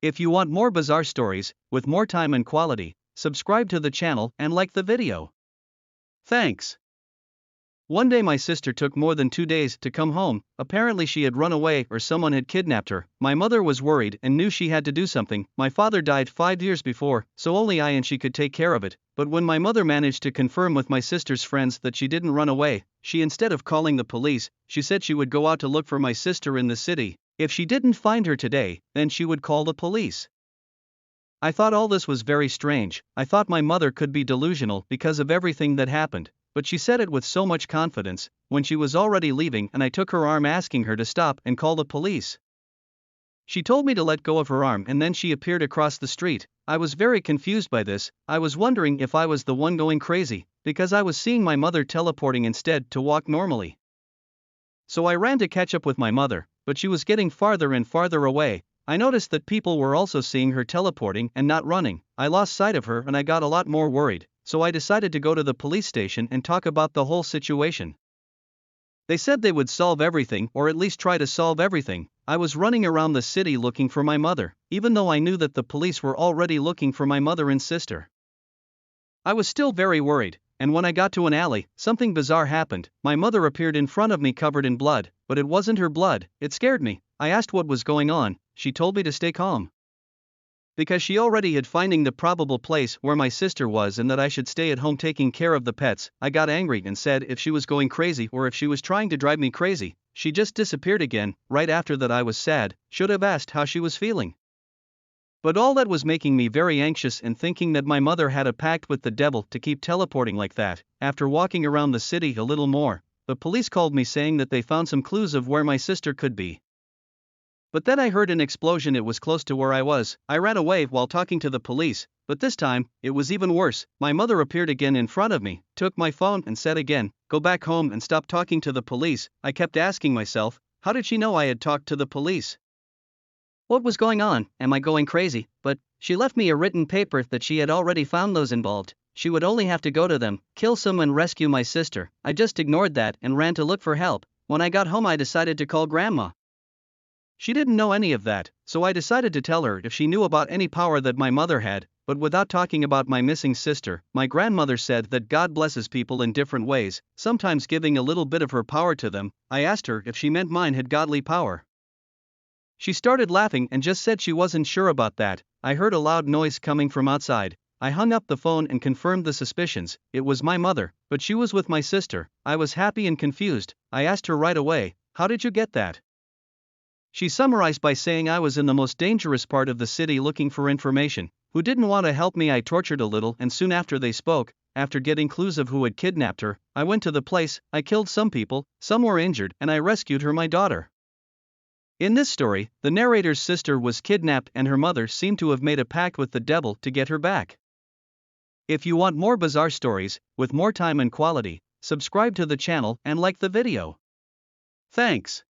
If you want more bizarre stories, with more time and quality, subscribe to the channel and like the video. Thanks. One day my sister took more than 2 days to come home. Apparently she had run away or someone had kidnapped her. My mother was worried and knew she had to do something. My father died 5 years before, so only I and she could take care of it. But when my mother managed to confirm with my sister's friends that she didn't run away, she, instead of calling the police, she said she would go out to look for my sister in the city. If she didn't find her today, then she would call the police. I thought all this was very strange. I thought my mother could be delusional because of everything that happened. But she said it with so much confidence, when she was already leaving and I took her arm asking her to stop and call the police. She told me to let go of her arm and then she appeared across the street. I was very confused by this. I was wondering if I was the one going crazy, because I was seeing my mother teleporting instead to walk normally. So I ran to catch up with my mother, but she was getting farther and farther away. I noticed that people were also seeing her teleporting and not running. I lost sight of her and I got a lot more worried. So I decided to go to the police station and talk about the whole situation. They said they would solve everything, or at least try to solve everything. I was running around the city looking for my mother, even though I knew that the police were already looking for my mother and sister. I was still very worried, and when I got to an alley, something bizarre happened. My mother appeared in front of me covered in blood, but it wasn't her blood. It scared me. I asked what was going on. She told me to stay calm, because she already had finding the probable place where my sister was and that I should stay at home taking care of the pets. I got angry and said if she was going crazy or if she was trying to drive me crazy. She just disappeared again. Right after that I was sad, should have asked how she was feeling. But all that was making me very anxious and thinking that my mother had a pact with the devil to keep teleporting like that. After walking around the city a little more, the police called me saying that they found some clues of where my sister could be. But then I heard an explosion. It was close to where I was. I ran away while talking to the police, but this time, it was even worse. My mother appeared again in front of me, took my phone and said again, "Go back home and stop talking to the police." I kept asking myself, how did she know I had talked to the police? What was going on? Am I going crazy? But she left me a written paper that she had already found those involved. She would only have to go to them, kill someone, rescue my sister. I just ignored that and ran to look for help. When I got home I decided to call Grandma. She didn't know any of that, so I decided to tell her if she knew about any power that my mother had, but without talking about my missing sister. My grandmother said that God blesses people in different ways, sometimes giving a little bit of her power to them. I asked her if she meant mine had godly power. She started laughing and just said she wasn't sure about that. I heard a loud noise coming from outside. I hung up the phone and confirmed the suspicions. It was my mother, but she was with my sister. I was happy and confused. I asked her right away, "How did you get that?" She summarized by saying I was in the most dangerous part of the city looking for information. Who didn't want to help me? I tortured a little and soon after they spoke. After getting clues of who had kidnapped her, I went to the place. I killed some people, some were injured, and I rescued her, my daughter. In this story, the narrator's sister was kidnapped and her mother seemed to have made a pact with the devil to get her back. If you want more bizarre stories, with more time and quality, subscribe to the channel and like the video. Thanks.